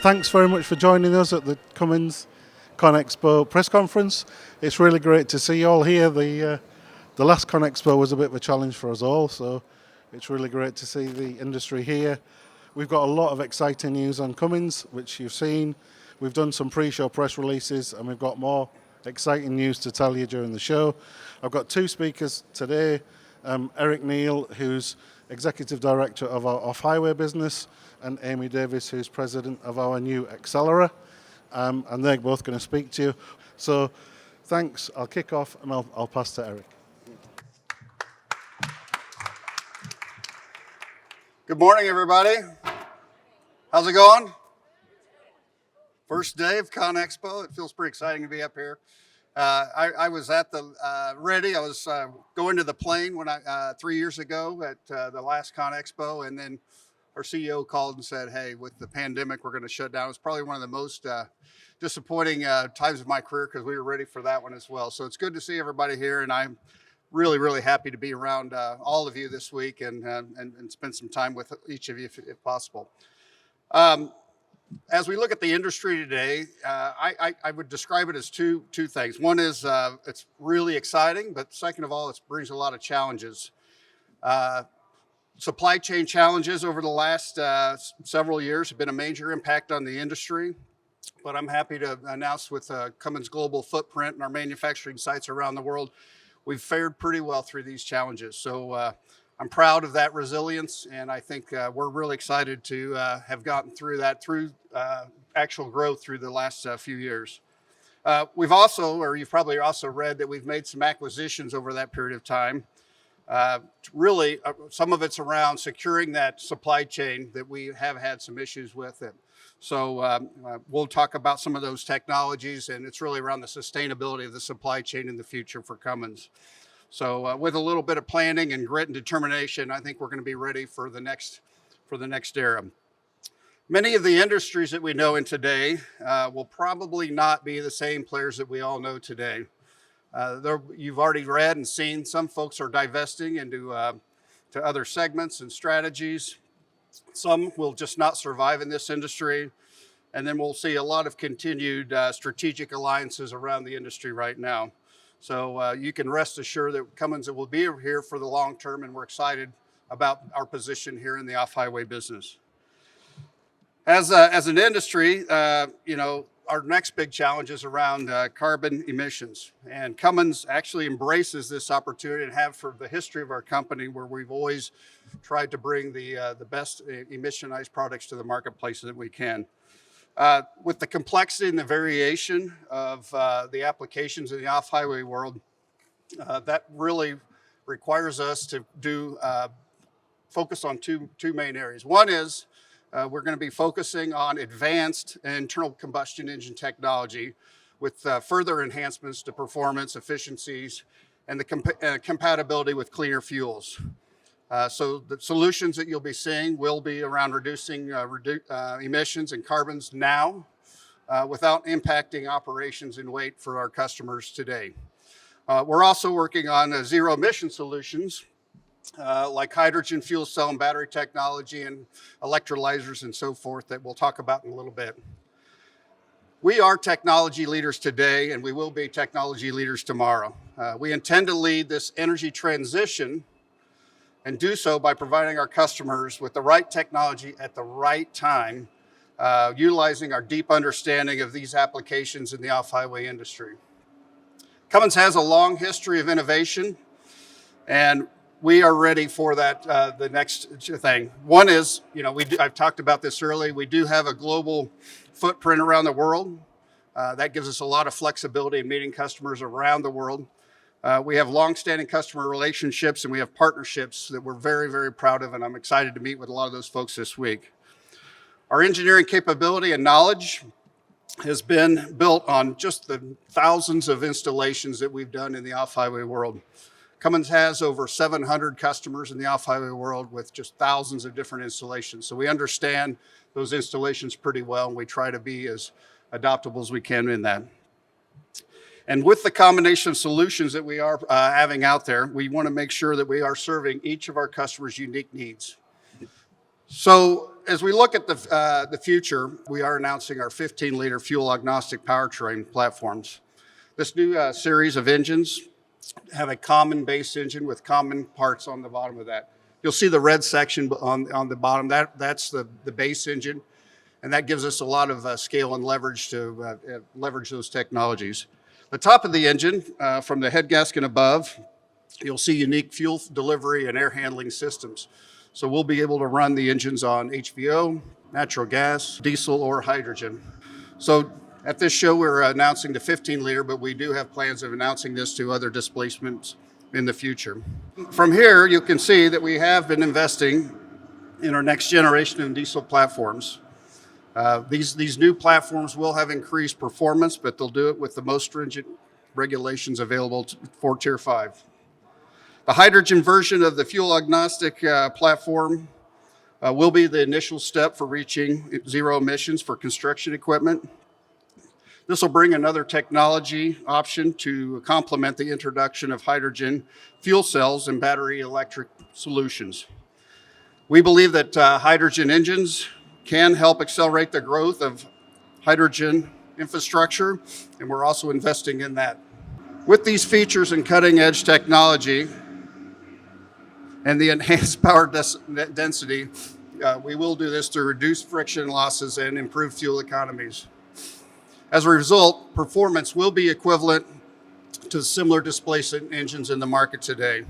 Thanks very much for joining us at the Cummins ConExpo press conference. It's really great to see you all here. The last ConExpo was a bit of a challenge for us all, so it's really great to see the industry here. We've got a lot of exciting news on Cummins, which you've seen. We've done some pre-show press releases, and we've got more exciting news to tell you during the show. I've got two speakers today, Eric Neal, who's Executive Director of our off-highway business, and Amy Davis, who's President of our new Accelera, and they're both going to speak to you. So thanks, I'll kick off and I'll pass to Eric. Good morning, everybody. How's it going? First day of ConExpo. It feels pretty exciting to be up here. I was at the ready. I was going to the plane when 3 years ago at the last ConExpo, and then our CEO called and said, "Hey, with the pandemic, we're going to shut down." It was probably one of the most disappointing times of my career because we were ready for that one as well. So it's good to see everybody here, and I'm really, really happy to be around all of you this week and spend some time with each of you if possible. As we look at the industry today, I would describe it as two things. One is it's really exciting, but second of all, it brings a lot of challenges. Supply chain challenges over the last several years have been a major impact on the industry, but I'm happy to announce with Cummins' global footprint and our manufacturing sites around the world, we've fared pretty well through these challenges. So I'm proud of that resilience, and I think we're really excited to have gotten through that, through actual growth through the last few years. We've also, or you've probably also read that we've made some acquisitions over that period of time. Really, some of it's around securing that supply chain that we have had some issues with. So we'll talk about some of those technologies, and it's really around the sustainability of the supply chain in the future for Cummins. So with a little bit of planning and grit and determination, I think we're going to be ready for the next era. Many of the industries that we know in today will probably not be the same players that we all know today. You've already read and seen some folks are divesting into to other segments and strategies. Some will just not survive in this industry. And then we'll see a lot of continued strategic alliances around the industry right now. So you can rest assured that Cummins will be here for the long term, and we're excited about our position here in the off-highway business. As an industry, our next big challenge is around carbon emissions. And Cummins actually embraces this opportunity and have for the history of our company, where we've always tried to bring the best emissionized products to the marketplace that we can. With the complexity and the variation of the applications in the off-highway world, that really requires us to focus on two main areas. One is we're going to be focusing on advanced internal combustion engine technology with further enhancements to performance, efficiencies, and the compatibility with cleaner fuels. So the solutions that you'll be seeing will be around reducing emissions and carbons now without impacting operations and weight for our customers today. We're also working on zero emission solutions like hydrogen fuel cell and battery technology and electrolyzers and so forth that we'll talk about in a little bit. We are technology leaders today, and we will be technology leaders tomorrow. We intend to lead this energy transition and do so by providing our customers with the right technology at the right time, utilizing our deep understanding of these applications in the off-highway industry. Cummins has a long history of innovation, and we are ready for that, the next thing. One is, I've talked about this earlier, we do have a global footprint around the world. That gives us a lot of flexibility in meeting customers around the world. We have long-standing customer relationships, and we have partnerships that we're very, very proud of, and I'm excited to meet with a lot of those folks this week. Our engineering capability and knowledge has been built on just the thousands of installations that we've done in the off-highway world. Cummins has over 700 customers in the off-highway world with just thousands of different installations. So we understand those installations pretty well, and we try to be as adaptable as we can in that. And with the combination of solutions that we are having out there, we want to make sure that we are serving each of our customers' unique needs. So as we look at the future, we are announcing our 15-liter fuel agnostic powertrain platforms. This new series of engines have a common base engine with common parts on the bottom of that. You'll see the red section on the bottom. That's the base engine, and that gives us a lot of scale and leverage to leverage those technologies. The top of the engine, from the head gasket above, you'll see unique fuel delivery and air handling systems. So we'll be able to run the engines on HVO, natural gas, diesel, or hydrogen. So at this show, we're announcing the 15-liter, but we do have plans of announcing this to other displacements in the future. From here, you can see that we have been investing in our next generation of diesel platforms. These new platforms will have increased performance, but they'll do it with the most stringent regulations available for Tier 5. The hydrogen version of the fuel agnostic platform will be the initial step for reaching zero emissions for construction equipment. This will bring another technology option to complement the introduction of hydrogen fuel cells and battery electric solutions. We believe that hydrogen engines can help accelerate the growth of hydrogen infrastructure, and we're also investing in that. With these features and cutting edge technology and the enhanced power density, we will do this to reduce friction losses and improve fuel economies. As a result, performance will be equivalent to similar displacement engines in the market today.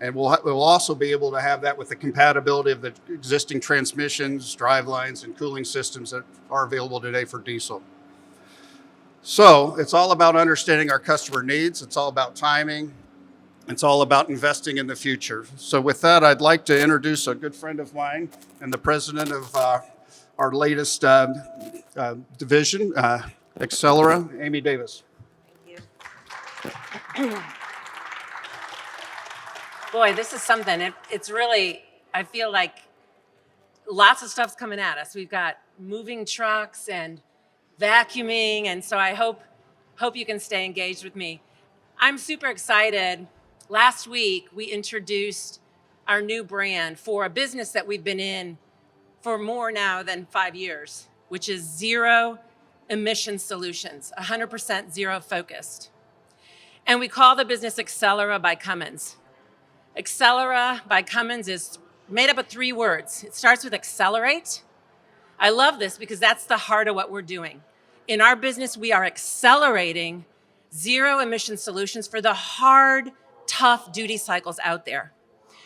And we'll also be able to have that with the compatibility of the existing transmissions, drivelines, and cooling systems that are available today for diesel. So it's all about understanding our customer needs. It's all about timing. It's all about investing in the future. So with that, I'd like to introduce a good friend of mine and the president of our latest division, Accelera, Amy Davis. Thank you. Boy, this is something. It's really, I feel like lots of stuff's coming at us. We've got moving trucks and vacuuming, and so I hope you can stay engaged with me. I'm super excited. Last week, we introduced our new brand for a business that we've been in for more now than 5 years, which is Zero Emission Solutions, 100% zero focused. And we call the business Accelera by Cummins. Accelera by Cummins is made up of 3 words. It starts with accelerate. I love this because that's the heart of what we're doing. In our business, we are accelerating zero emission solutions for the hard, tough duty cycles out there.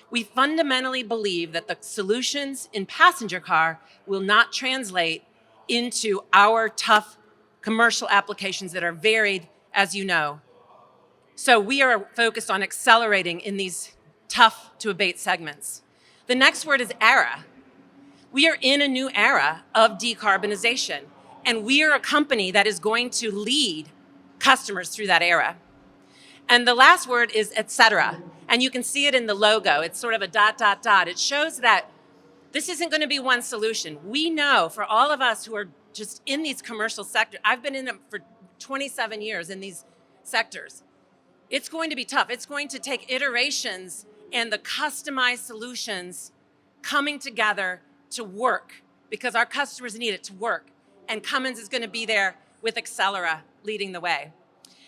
We fundamentally believe that the solutions in passenger car will not translate into our tough commercial applications that are varied, as you know. So we are focused on accelerating in these tough to abate segments. The next word is era. We are in a new era of decarbonization, and we are a company that is going to lead customers through that era. And the last word is et cetera. And you can see it in the logo. It's sort of a ... It shows that this isn't going to be one solution. We know for all of us who are just in these commercial sectors, I've been in them for 27 years in these sectors. It's going to be tough. It's going to take iterations and the customized solutions coming together to work because our customers need it to work. And Cummins is going to be there with Accelera leading the way.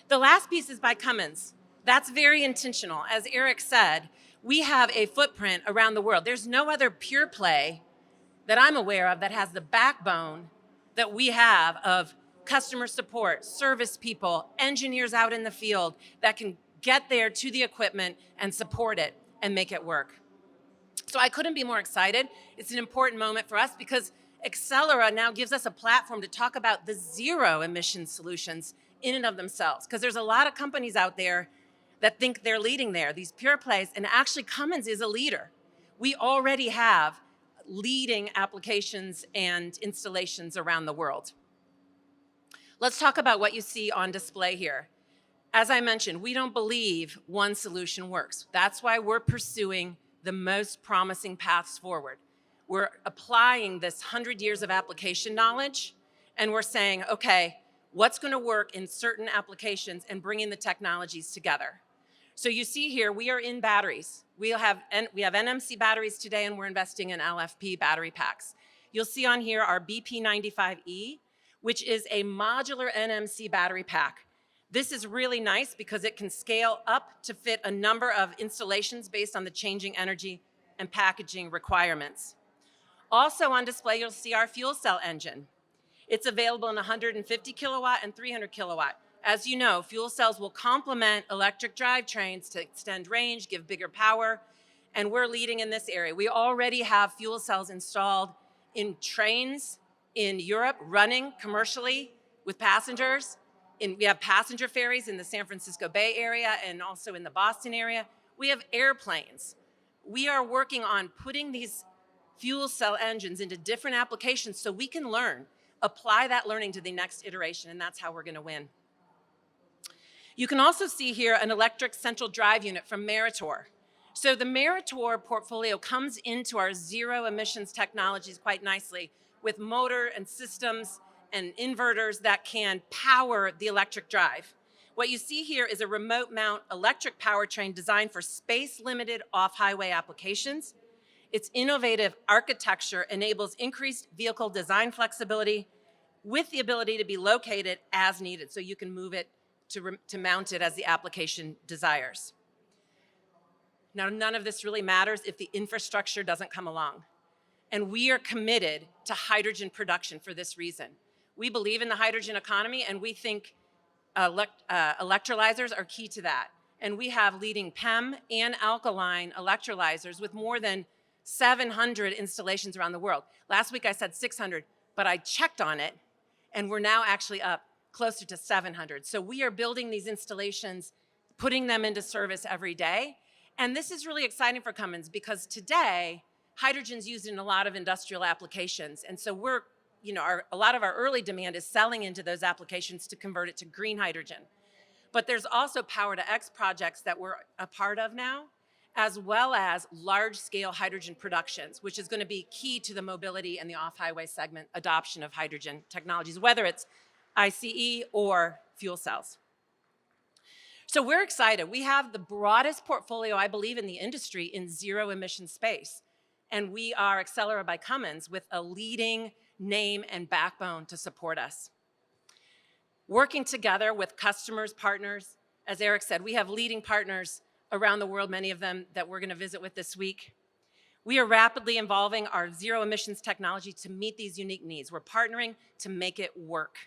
The last piece is by Cummins. That's very intentional. As Eric said, we have a footprint around the world. There's no other pure play that I'm aware of that has the backbone that we have of customer support, service people, engineers out in the field that can get there to the equipment and support it and make it work. So I couldn't be more excited. It's an important moment for us because Accelera now gives us a platform to talk about the zero emission solutions in and of themselves, because there's a lot of companies out there that think they're leading there, these pure plays, and actually Cummins is a leader. We already have leading applications and installations around the world. Let's talk about what you see on display here. As I mentioned, we don't believe one solution works. That's why we're pursuing the most promising paths forward. We're applying this 100 years of application knowledge, and we're saying, okay, what's going to work in certain applications and bringing the technologies together. So you see here, we are in batteries. We have NMC batteries today, and we're investing in LFP battery packs. You'll see on here our BP95E, which is a modular NMC battery pack. This is really nice because it can scale up to fit a number of installations based on the changing energy and packaging requirements. Also on display, you'll see our fuel cell engine. It's available in 150 kilowatt and 300 kilowatt. As you know, fuel cells will complement electric drivetrains to extend range, give bigger power, and we're leading in this area. We already have fuel cells installed in trains in Europe, running commercially with passengers. We have passenger ferries in the San Francisco Bay Area and also in the Boston area. We have airplanes. We are working on putting these fuel cell engines into different applications so we can learn, apply that learning to the next iteration, and that's how we're going to win. You can also see here an electric central drive unit from Meritor. So the Meritor portfolio comes into our zero emissions technologies quite nicely with motor and systems and inverters that can power the electric drive. What you see here is a remote mount electric powertrain designed for space-limited off-highway applications. Its innovative architecture enables increased vehicle design flexibility with the ability to be located as needed, so you can move it to mount it as the application desires. Now, none of this really matters if the infrastructure doesn't come along. And we are committed to hydrogen production for this reason. We believe in the hydrogen economy, and we think electrolyzers are key to that. And we have leading PEM and alkaline electrolyzers with more than 700 installations around the world. Last week I said 600, but I checked on it, and we're now actually up closer to 700. So we are building these installations, putting them into service every day. And this is really exciting for Cummins because today, hydrogen's used in a lot of industrial applications. And so a lot of our early demand is selling into those applications to convert it to green hydrogen. But there's also Power to X projects that we're a part of now, as well as large-scale hydrogen productions, which is going to be key to the mobility and the off-highway segment adoption of hydrogen technologies, whether it's ICE or fuel cells. So we're excited. We have the broadest portfolio, I believe, in the industry in zero emission space. And we are Accelera by Cummins with a leading name and backbone to support us. Working together with customers, partners, as Eric said, we have leading partners around the world, many of them that we're going to visit with this week. We are rapidly evolving our zero emissions technology to meet these unique needs. We're partnering to make it work.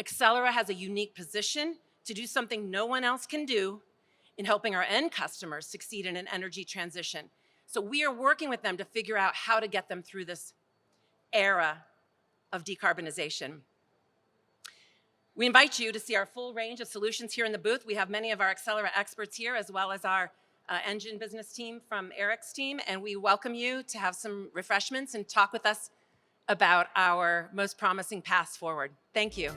Accelera has a unique position to do something no one else can do in helping our end customers succeed in an energy transition. So we are working with them to figure out how to get them through this era of decarbonization. We invite you to see our full range of solutions here in the booth. We have many of our Accelera experts here, as well as our engine business team from Eric's team, and we welcome you to have some refreshments and talk with us about our most promising paths forward. Thank you.